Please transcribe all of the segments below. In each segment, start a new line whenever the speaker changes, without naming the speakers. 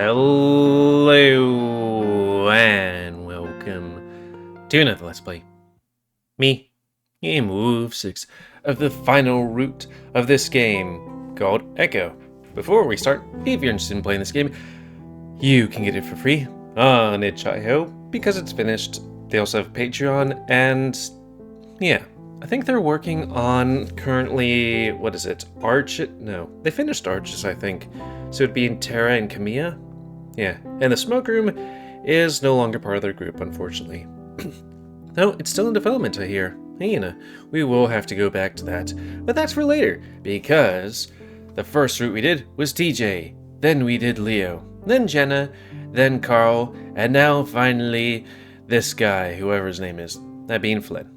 Hello and welcome to another Let's Play. Me, GamerWolfSix, of the final route of this game called Echo. Before we start, if you're interested in playing this game, you can get it for free on itch.io because it's finished. They also have Patreon, and yeah, I think they're working on currently, what is it, Arch? No, they finished Arches, I think. So it'd be in Terra and Camilla. Yeah, and the Smoke Room is no longer part of their group, unfortunately. No, it's still in development, I hear. We will have to go back to that. But that's for later, because the first route we did was TJ, then we did Leo, then Jenna, then Carl, and now finally this guy, whoever his name is, that being Flynn.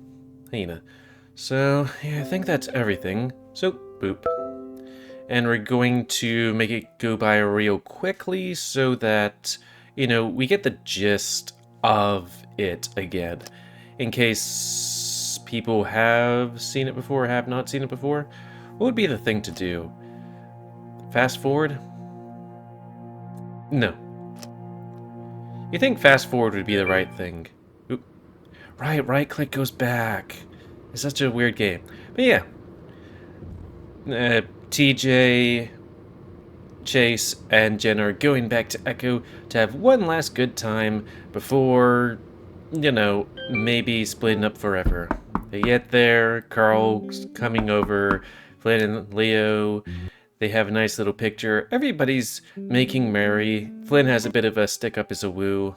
So, yeah, I think that's everything. So, boop. And we're going to make it go by real quickly so that, we get the gist of it again. In case people have seen it before or have not seen it before, what would be the thing to do? Fast forward? No. You think fast forward would be the right thing? Oop. Right click goes back. It's such a weird game. But yeah. TJ, Chase, and Jen are going back to Echo to have one last good time before, maybe splitting up forever. They get there, Carl's coming over, Flynn and Leo, they have a nice little picture. Everybody's making merry. Flynn has a bit of a stick up as a woo.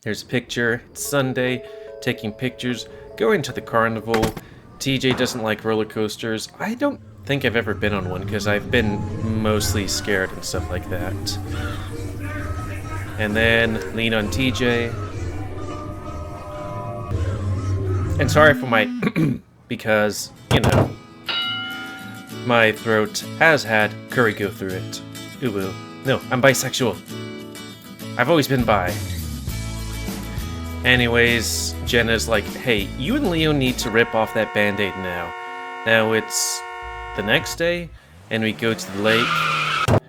There's a picture. It's Sunday, taking pictures, going to the carnival. TJ doesn't like roller coasters. I don't think I've ever been on one because I've been mostly scared and stuff like that. And then lean on TJ. And sorry for my because, my throat has had curry go through it. Ooh. No, I'm bisexual. I've always been bi. Anyways, Jenna's like, hey, you and Leo need to rip off that band-aid now. Now it's the next day, and we go to the lake,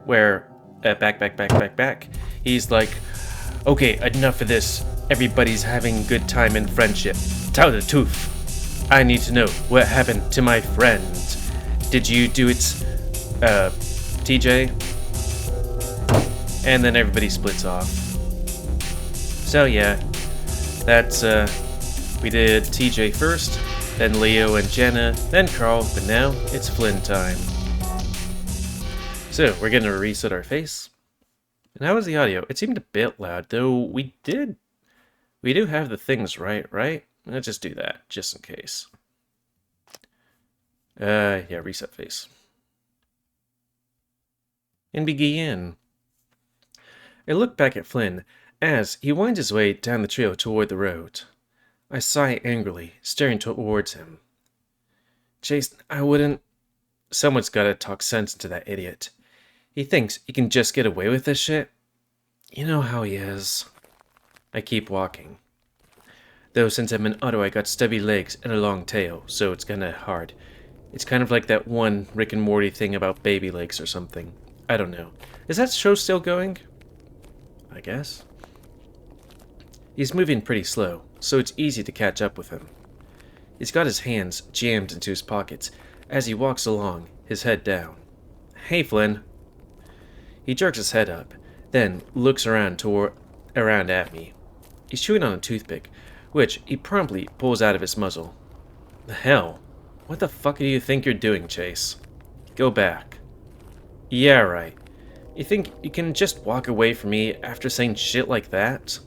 where, back. He's like, okay, enough of this. Everybody's having a good time in friendship. Tell the truth. I need to know what happened to my friend. Did you do it, TJ? And then everybody splits off. So yeah, that's, we did TJ first, then Leo and Jenna, then Carl, but now it's Flynn time. So, we're gonna reset our face. And how was the audio? It seemed a bit loud, though we do have the things right? Let's just do that, just in case. Yeah, reset face. And begin. I look back at Flynn as he winds his way down the trail toward the road. I sigh angrily, staring towards him. Chase, I wouldn't... Someone's gotta talk sense into that idiot. He thinks he can just get away with this shit. You know how he is. I keep walking. Though since I'm an otter, I got stubby legs and a long tail, so it's kinda hard. It's kind of like that one Rick and Morty thing about baby legs or something. I don't know. Is that show still going? I guess. He's moving pretty slow, so it's easy to catch up with him. He's got his hands jammed into his pockets as he walks along, his head down. Hey, Flynn. He jerks his head up, then looks around at me. He's chewing on a toothpick, which he promptly pulls out of his muzzle. The hell? What the fuck do you think you're doing, Chase? Go back. Yeah, right. You think you can just walk away from me after saying shit like that?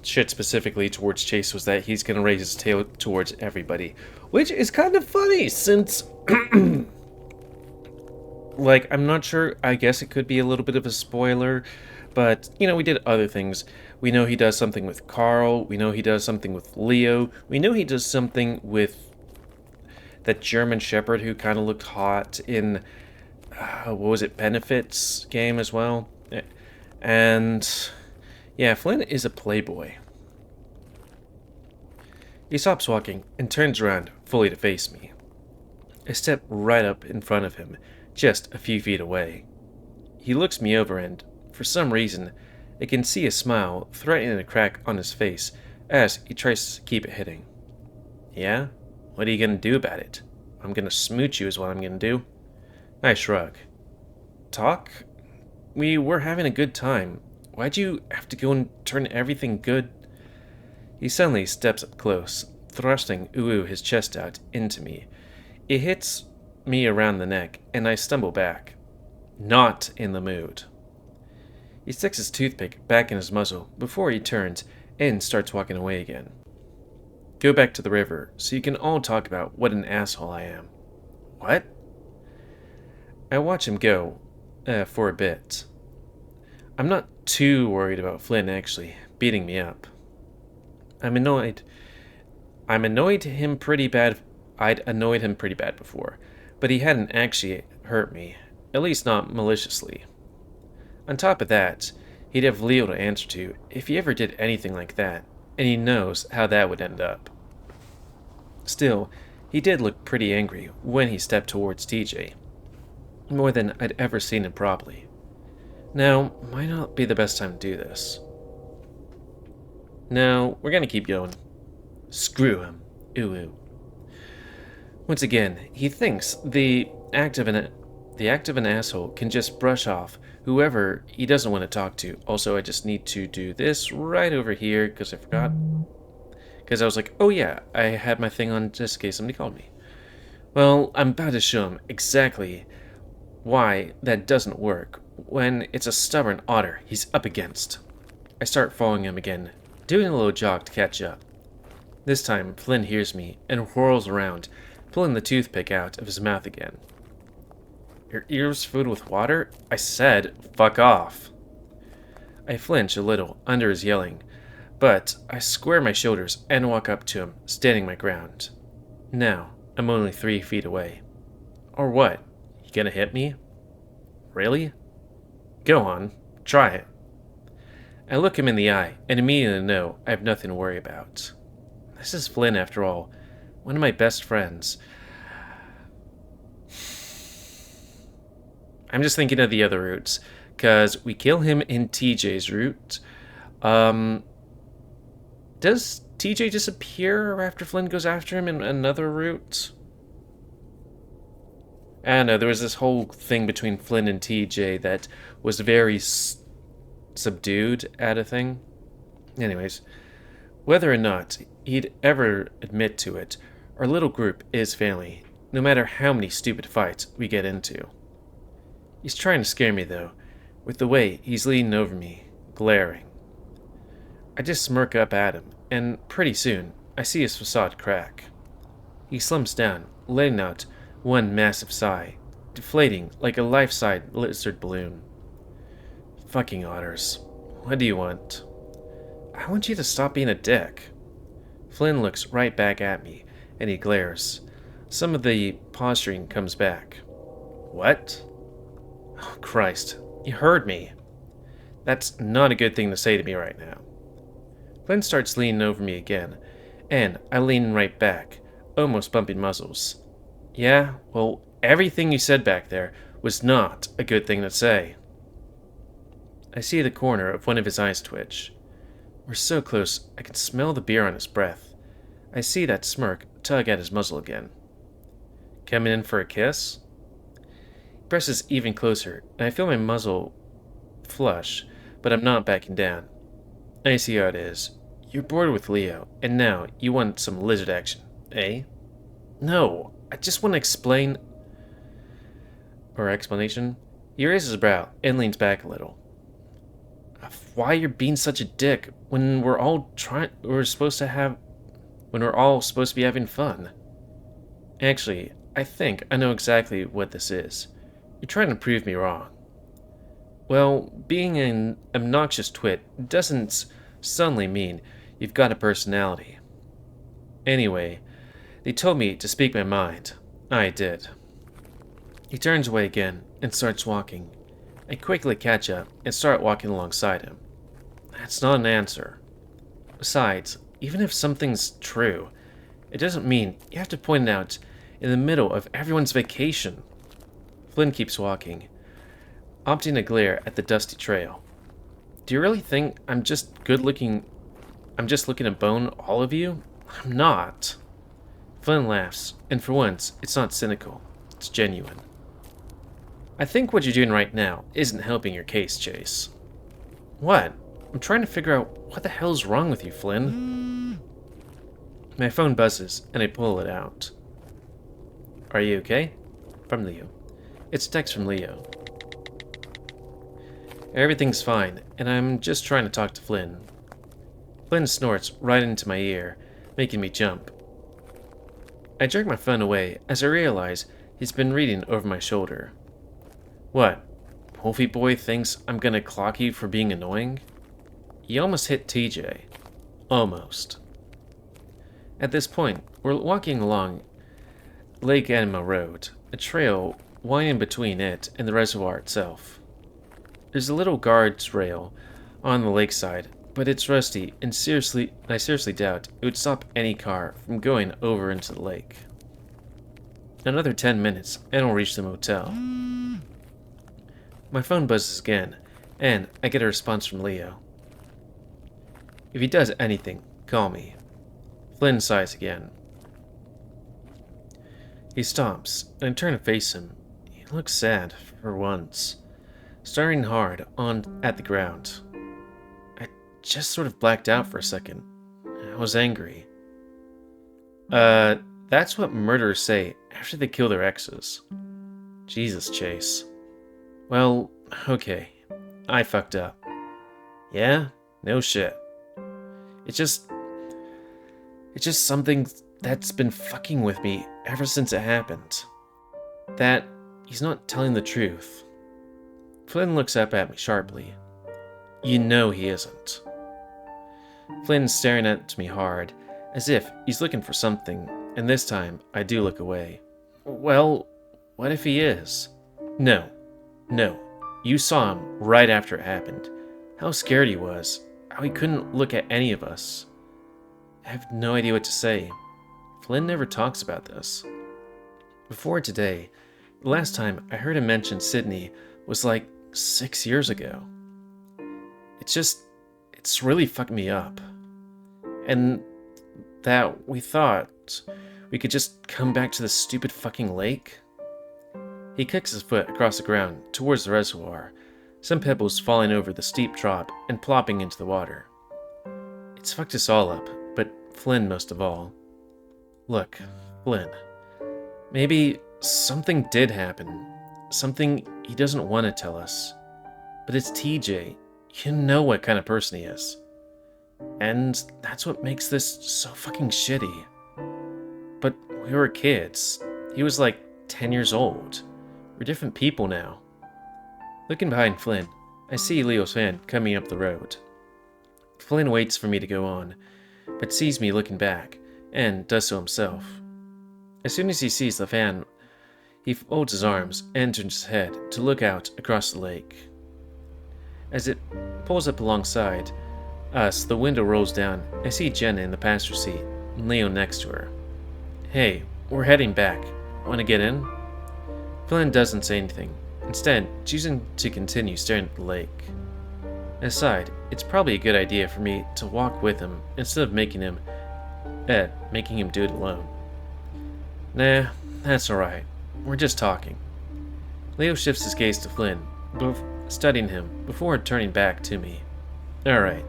Shit specifically towards Chase was that he's gonna raise his tail towards everybody. Which is kind of funny, since... like, I'm not sure, I guess it could be a little bit of a spoiler, but, we did other things. We know he does something with Carl, we know he does something with Leo, we know he does something with that German Shepherd who kind of looked hot in, what was it, Benefits game as well? And... yeah, Flynn is a playboy. He stops walking and turns around, fully to face me. I step right up in front of him, just a few feet away. he looks me over and, for some reason, I can see a smile threatening to crack on his face as he tries to keep it hidden. Yeah? What are you gonna do about it? I'm gonna smooch you is what I'm gonna do. I shrug. Talk? We were having a good time. Why'd you have to go and turn everything good? He suddenly steps up close, thrusting his chest out into me. It hits me around the neck, and I stumble back. Not in the mood. He sticks his toothpick back in his muzzle before he turns and starts walking away again. Go back to the river so you can all talk about what an asshole I am. What? I watch him go for a bit. I'm not too worried about Flynn actually beating me up. I'm annoyed him pretty bad. I'd annoyed him pretty bad before, but he hadn't actually hurt me, at least not maliciously. On top of that, he'd have Leo to answer to if he ever did anything like that, and he knows how that would end up. Still, he did look pretty angry when he stepped towards TJ, more than I'd ever seen him probably. Now, might not be the best time to do this. No, we're gonna keep going. Screw him. Once again, he thinks the act of an asshole can just brush off whoever he doesn't want to talk to. Also, I just need to do this right over here because I forgot. Because I was like, oh yeah, I had my thing on just in case somebody called me. Well, I'm about to show him exactly why that doesn't work when it's a stubborn otter he's up against. I start following him again, doing a little jog to catch up. This time, Flynn hears me and whirls around, pulling the toothpick out of his mouth again. Your ears filled with water? I said, fuck off. I flinch a little under his yelling, but I square my shoulders and walk up to him, standing my ground. Now, I'm only 3 feet away. Or what? You gonna hit me? Really? Go on, try it. I look him in the eye and immediately know I have nothing to worry about. This is Flynn, after all, one of my best friends. I'm just thinking of the other routes, because we kill him in TJ's route. Does TJ disappear after Flynn goes after him in another route? I don't know, there was this whole thing between Flynn and TJ that was very subdued at a thing. Anyways, whether or not he'd ever admit to it, our little group is family, no matter how many stupid fights we get into. He's trying to scare me, though, with the way he's leaning over me, glaring. I just smirk up at him, and pretty soon, I see his facade crack. He slumps down, letting out one massive sigh, deflating like a life-size lizard balloon. Fucking otters. What do you want? I want you to stop being a dick. Flynn looks right back at me, and he glares. Some of the posturing comes back. What? Oh, Christ, you heard me. That's not a good thing to say to me right now. Flynn starts leaning over me again, and I lean right back, almost bumping muzzles. Yeah, well, everything you said back there was not a good thing to say. I see the corner of one of his eyes twitch. We're so close, I can smell the beer on his breath. I see that smirk tug at his muzzle again. Coming in for a kiss? He presses even closer, and I feel my muzzle flush, but I'm not backing down. I see how it is. You're bored with Leo, and now you want some lizard action, eh? No, I just want to explain... Or explanation? He raises his brow and leans back a little. Why you're being such a dick when we're all supposed to be having fun? Actually, I think I know exactly what this is. You're trying to prove me wrong. Well, being an obnoxious twit doesn't suddenly mean you've got a personality. Anyway, they told me to speak my mind. I did. He turns away again and starts walking. I quickly catch up and start walking alongside him. That's not an answer. Besides, even if something's true, it doesn't mean you have to point it out in the middle of everyone's vacation. Flynn keeps walking. opting to glare at the dusty trail. Do you really think I'm just looking to bone all of you? I'm not. Flynn laughs, and for once, it's not cynical. It's genuine. I think what you're doing right now isn't helping your case, Chase. What? I'm trying to figure out what the hell's wrong with you, Flynn. My phone buzzes, and I pull it out. Are you okay? From Leo. It's a text from Leo. Everything's fine, and I'm just trying to talk to Flynn. Flynn snorts right into my ear, making me jump. I jerk my phone away as I realize he's been reading over my shoulder. What? Wolfie boy thinks I'm gonna clock you for being annoying? You almost hit TJ. Almost. At this point, we're walking along Lake Anima Road, a trail winding between it and the reservoir itself. There's a little guards rail on the lakeside, but it's rusty, and I seriously doubt it would stop any car from going over into the lake. Another 10 minutes, and I'll reach the motel. My phone buzzes again, and I get a response from Leo. If he does anything, call me. Flynn sighs again. He stops, and I turn to face him. He looks sad, for once, staring hard at the ground. I just sort of blacked out for a second. I was angry. That's what murderers say after they kill their exes. Jesus, Chase. Well, okay. I fucked up. Yeah? No shit. It's just something that's been fucking with me ever since it happened. That he's not telling the truth. Flynn looks up at me sharply. You know he isn't. Flynn's staring at me hard, as if he's looking for something, and this time I do look away. Well, what if he is? No. You saw him right after it happened. How scared he was. How he couldn't look at any of us. I have no idea what to say. Flynn never talks about this. Before today, the last time I heard him mention Sydney was like 6 years ago. It's really fucked me up. And that we thought we could just come back to the stupid fucking lake. He kicks his foot across the ground towards the reservoir, some pebbles falling over the steep drop and plopping into the water. It's fucked us all up, but Flynn most of all. Look, Flynn, maybe something did happen. Something he doesn't want to tell us. But it's TJ. You know what kind of person he is. And that's what makes this so fucking shitty. But we were kids. He was like 10 years old. We're different people now. Looking behind Flynn, I see Leo's van coming up the road. Flynn waits for me to go on, but sees me looking back, and does so himself. As soon as he sees the van, he folds his arms and turns his head to look out across the lake. As it pulls up alongside us, the window rolls down. I see Jenna in the passenger seat, and Leo next to her. Hey, we're heading back. Want to get in? Flynn doesn't say anything, instead choosing to continue staring at the lake. Aside, it's probably a good idea for me to walk with him instead of making him do it alone. Nah, that's alright. We're just talking. Leo shifts his gaze to Flynn, studying him before turning back to me. Alright.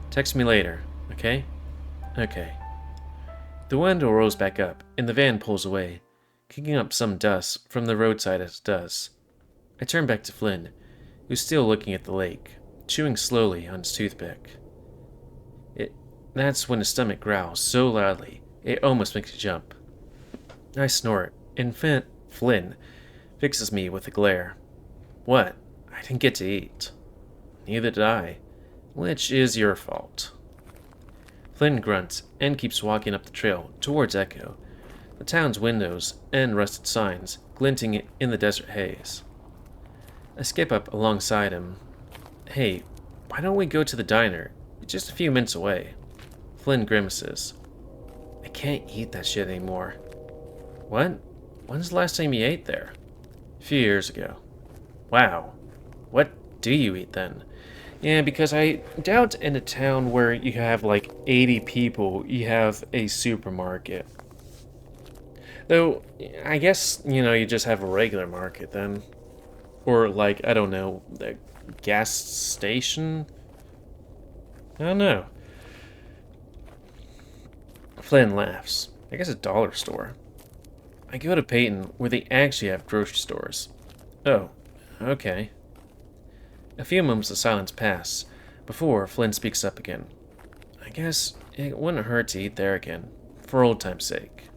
Text me later, okay? Okay. The window rolls back up, and the van pulls away, kicking up some dust from the roadside as it does. I turn back to Flynn, who's still looking at the lake, chewing slowly on his toothpick. That's when his stomach growls so loudly, it almost makes me jump. I snort, and Flynn fixes me with a glare. What? I didn't get to eat. Neither did I. Which is your fault. Flynn grunts and keeps walking up the trail towards Echo, the town's windows and rusted signs glinting in the desert haze. I skip up alongside him. Hey, why don't we go to the diner? It's just a few minutes away. Flynn grimaces. I can't eat that shit anymore. What? When's the last time you ate there? A few years ago. Wow. What do you eat then? Yeah, because I doubt in a town where you have like 80 people, you have a supermarket. Though, I guess, you just have a regular market then. Or like, I don't know, the gas station? I don't know. Flynn laughs. I guess a dollar store. I go to Peyton, where they actually have grocery stores. Oh, okay. A few moments of silence pass, before Flynn speaks up again. I guess it wouldn't hurt to eat there again, for old time's sake.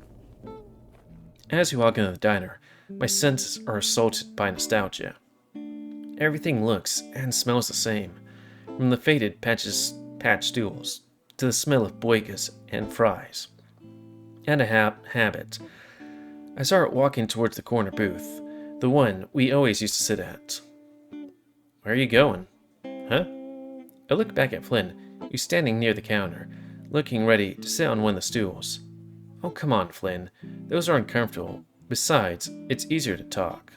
As we walk into the diner, my senses are assaulted by nostalgia. Everything looks and smells the same, from the faded patch stools to the smell of boigas and fries. And a habit. I start walking towards the corner booth, the one we always used to sit at. Where are you going? Huh? I look back at Flynn, who's standing near the counter, looking ready to sit on one of the stools. Oh, come on, Flynn. Those are uncomfortable. Besides, it's easier to talk.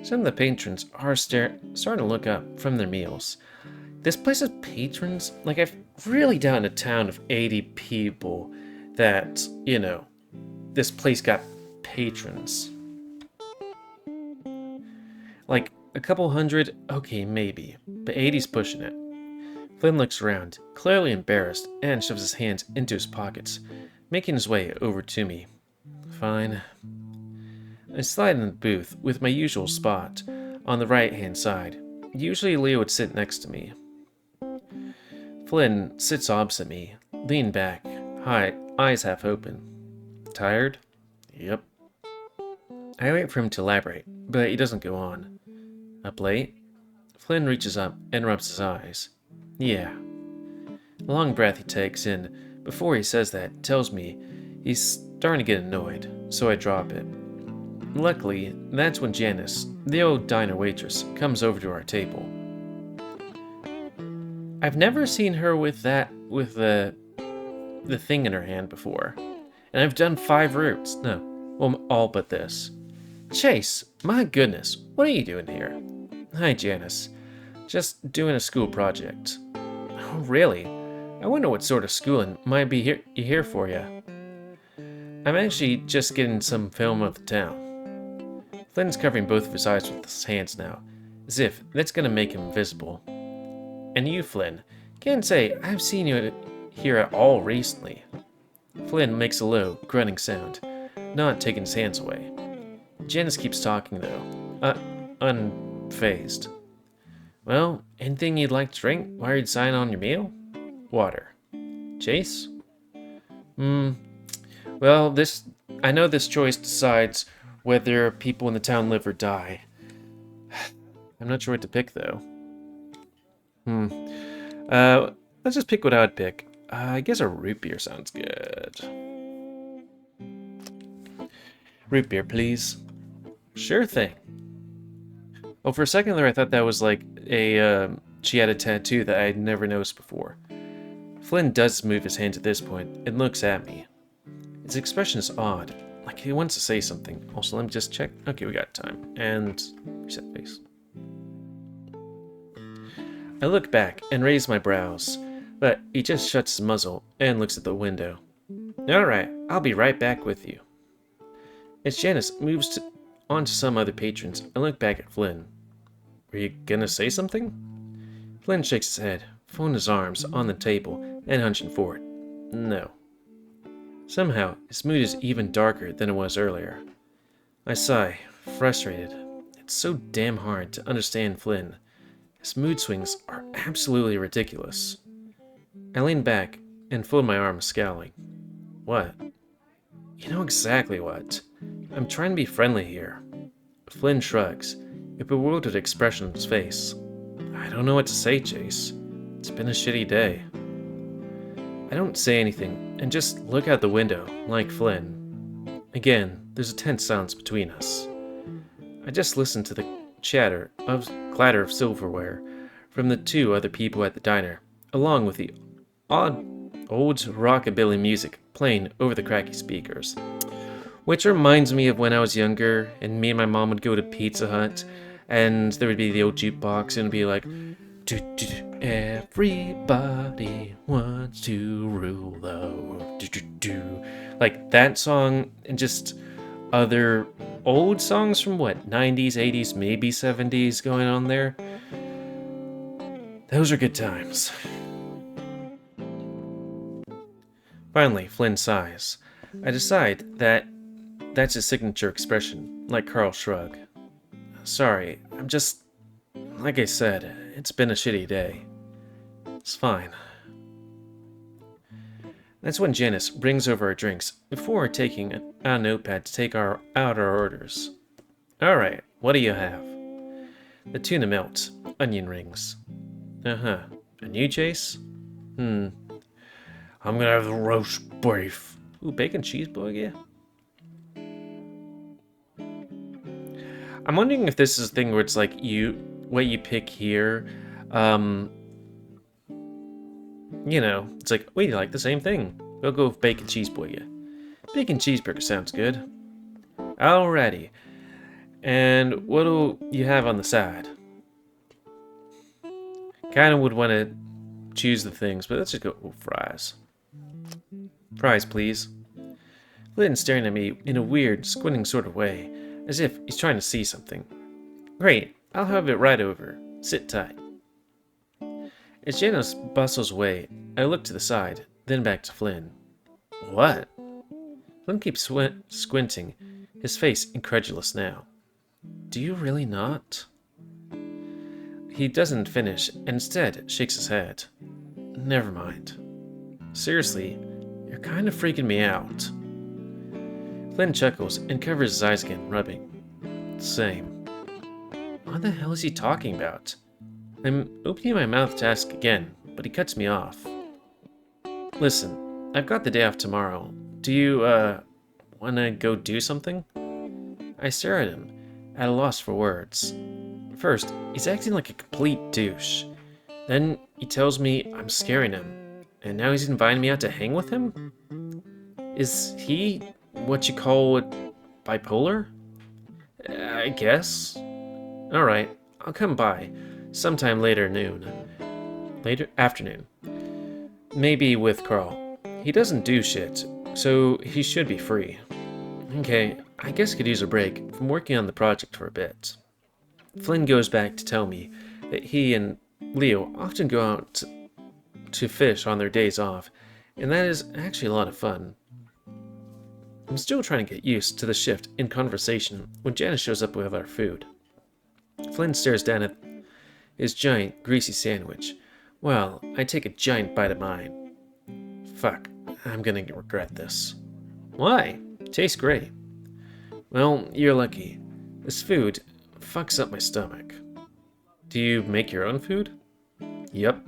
Some of the patrons are starting to look up from their meals. This place has patrons? Like, I've really doubt in a town of 80 people that, this place got patrons. Like, a couple hundred? Okay, maybe. But 80's pushing it. Flynn looks around, clearly embarrassed, and shoves his hands into his pockets, making his way over to me. Fine. I slide in the booth with my usual spot, on the right-hand side. Usually Leo would sit next to me. Flynn sits opposite me, leaned back, eyes half open. Tired? Yep. I wait for him to elaborate, but he doesn't go on. Up late? Flynn reaches up and rubs his eyes. Yeah. A long breath he takes in before he says that tells me he's starting to get annoyed, so I drop it. Luckily, that's when Janice, the old diner waitress, comes over to our table. I've never seen her with the thing in her hand before. And I've done 5 routes. No, well, all but this. Chase, my goodness, what are you doing here? Hi, Janice. Just doing a school project. Oh, really? I wonder what sort of schooling might be here for you. I'm actually just getting some film of the town. Flynn's covering both of his eyes with his hands now, as if that's going to make him invisible. And you, Flynn, can't say I've seen you here at all recently. Flynn makes a low, grunting sound, not taking his hands away. Janice keeps talking, though, unfazed. Well, anything you'd like to drink while you're deciding on your meal? Water. Chase? Well, I know this choice decides whether people in the town live or die. I'm not sure what to pick, though. Let's just pick what I would pick. I guess a root beer sounds good. Root beer, please. Sure thing. Oh, for a second there, I thought that was like she had a tattoo that I had never noticed before. Flynn does move his hand at this point and looks at me. His expression is odd, like he wants to say something. Also, let me just check. Okay, we got time. And reset face. I look back and raise my brows, but he just shuts his muzzle and looks at the window. Alright, I'll be right back with you. As Janice moves on to some other patrons, I look back at Flynn. Were you gonna say something? Flynn shakes his head, folding his arms on the table and hunching forward. No. Somehow, his mood is even darker than it was earlier. I sigh, frustrated. It's so damn hard to understand Flynn. His mood swings are absolutely ridiculous. I lean back and fold my arms, scowling. What? You know exactly what. I'm trying to be friendly here. Flynn shrugs, a bewildered expression on his face. I don't know what to say, Chase. It's been a shitty day. I don't say anything and just look out the window, like Flynn. Again, there's a tense silence between us. I just listen to the clatter of silverware from the 2 other people at the diner, along with the odd old rockabilly music playing over the cracky speakers. Which reminds me of when I was younger and me and my mom would go to Pizza Hut And there would be the old jukebox, and it'd be like, "Do, do, do, everybody wants to rule the world. Do, do, do." Like that song, and just other old songs from what, 90s, 80s, maybe 70s going on there. Those are good times. Finally, Flynn sighs. I decide that that's his signature expression, like Carl's shrug. Sorry, I'm just... like I said, it's been a shitty day. It's fine. That's when Janice brings over our drinks before taking out a notepad to take out our orders. Alright, what do you have? The tuna melt, onion rings. Uh-huh. And you, Chase? I'm gonna have the roast beef. Ooh, bacon cheeseburger? I'm wondering if this is a thing where it's like what you pick here, you know, it's like, we like the same thing. We'll go with bacon cheeseburger. Bacon cheeseburger sounds good. Alrighty. And what do you have on the side? Kinda would want to choose the things, but let's just go with fries. Fries, please. Lynn's staring at me in a weird, squinting sort of way, as if he's trying to see something. Great, I'll have it right over. Sit tight. As Janice bustles away, I look to the side, then back to Flynn. What? Flynn keeps squinting, his face incredulous now. Do you really not? He doesn't finish, and instead shakes his head. Never mind. Seriously, you're kind of freaking me out. Flynn chuckles and covers his eyes again, rubbing. Same. What the hell is he talking about? I'm opening my mouth to ask again, but he cuts me off. Listen, I've got the day off tomorrow. Do you, wanna go do something? I stare at him, at a loss for words. First, he's acting like a complete douche. Then he tells me I'm scaring him, and now he's inviting me out to hang with him? Is he what you call it, bipolar? I guess. Alright, I'll come by. Sometime later afternoon. Maybe with Carl. He doesn't do shit, so he should be free. Okay, I guess I could use a break from working on the project for a bit. Flynn goes back to tell me that he and Leo often go out to fish on their days off, and that is actually a lot of fun. I'm still trying to get used to the shift in conversation when Janice shows up with our food. Flynn stares down at his giant, greasy sandwich, while I take a giant bite of mine. Fuck, I'm gonna regret this. Why? Tastes great. Well, you're lucky. This food fucks up my stomach. Do you make your own food? Yep.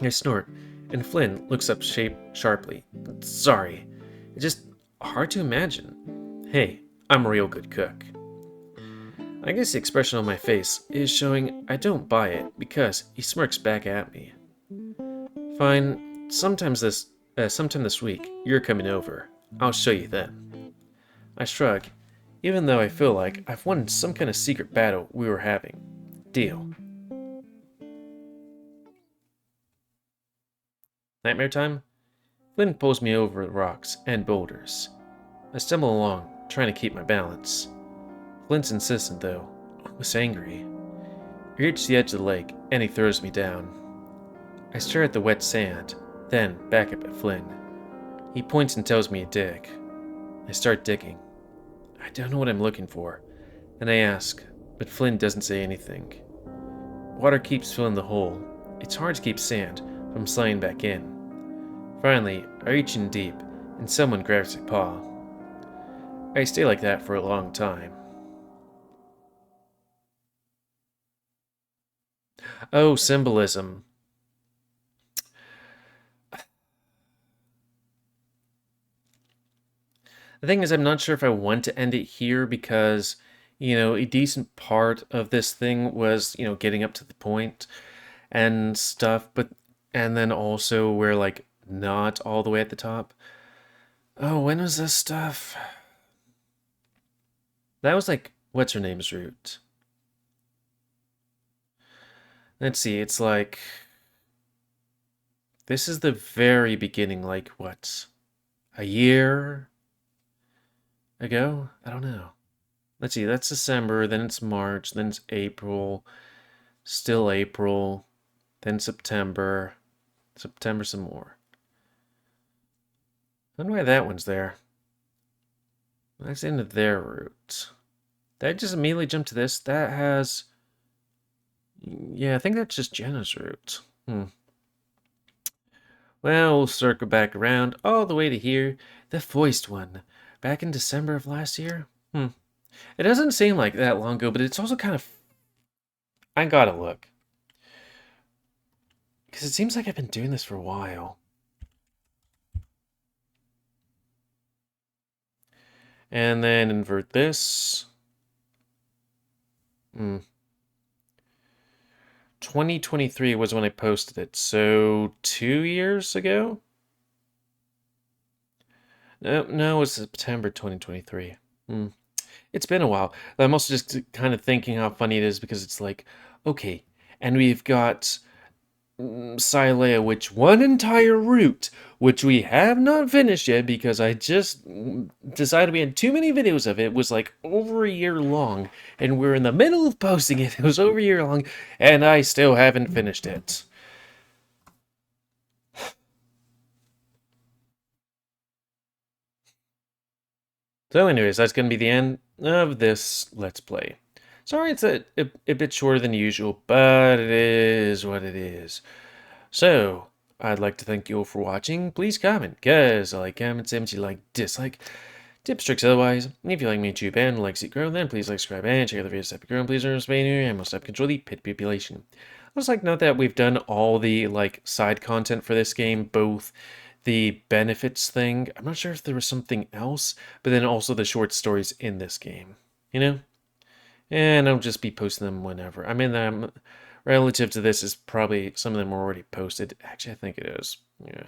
I snort, and Flynn looks up sharply. Sorry. It's just hard to imagine. Hey, I'm a real good cook. I guess the expression on my face is showing I don't buy it because he smirks back at me. Fine, sometime this week, you're coming over. I'll show you then. I shrug, even though I feel like I've won some kind of secret battle we were having. Deal. Nightmare time? Flynn pulls me over the rocks and boulders. I stumble along, trying to keep my balance. Flynn's insistent, though, almost angry. We reach the edge of the lake, and he throws me down. I stare at the wet sand, then back up at Flynn. He points and tells me to dig. I start digging. I don't know what I'm looking for, and I ask, but Flynn doesn't say anything. Water keeps filling the hole. It's hard to keep sand from sliding back in. Finally, I reach in deep, and someone grabs my paw. I stay like that for a long time. Oh, symbolism. The thing is, I'm not sure if I want to end it here because, you know, a decent part of this thing was, you know, getting up to the point and stuff, and then also we're like not all the way at the top. Oh, when was this stuff? That was like, what's her name's route? Let's see, it's like... This is the very beginning, like, what? A year ago? I don't know. Let's see, that's December, then it's March, then it's April, still April, then September, September some more. I don't know why that one's there. That's into their route. Did I just immediately jump to this? That has... Yeah, I think that's just Jenna's route. Well, we'll circle back around all the way to here. The foist one. Back in December of last year? It doesn't seem like that long ago, but it's also kind of... I gotta look. Because it seems like I've been doing this for a while. And then invert this. 2023 was when I posted it, so 2 years ago? No, it was September 2023. It's been a while. I'm also just kind of thinking how funny it is because it's like, okay, and we've got Silea, which one entire route, which we have not finished yet because I just decided we had too many videos of it, was like over a year long, and we're in the middle of posting it. It was over a year long, and I still haven't finished it. So anyways, that's going to be the end of this Let's Play. Sorry it's a bit shorter than usual, but it is what it is. So, I'd like to thank you all for watching. Please comment, because I like comments, and you like, dislike, tips, tricks, otherwise. And if you like me YouTube and like see it grow, then please like, subscribe, and check out the videos that grow, and please learn Spain and most help control the pit population. I'd also like to note that we've done all the like side content for this game, both the benefits thing. I'm not sure if there was something else, but then also the short stories in this game, you know? And I'll just be posting them whenever. I mean, relative to this is probably some of them are already posted. Actually, I think it is. Yeah.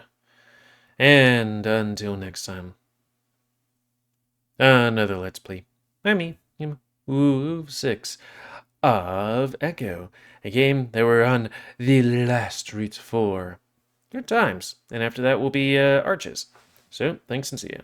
And until next time, another Let's Play by me, GamerWolfSix of Echo, a game that we're on the last route for. Good times. And after that will be Arches. So, thanks and see ya.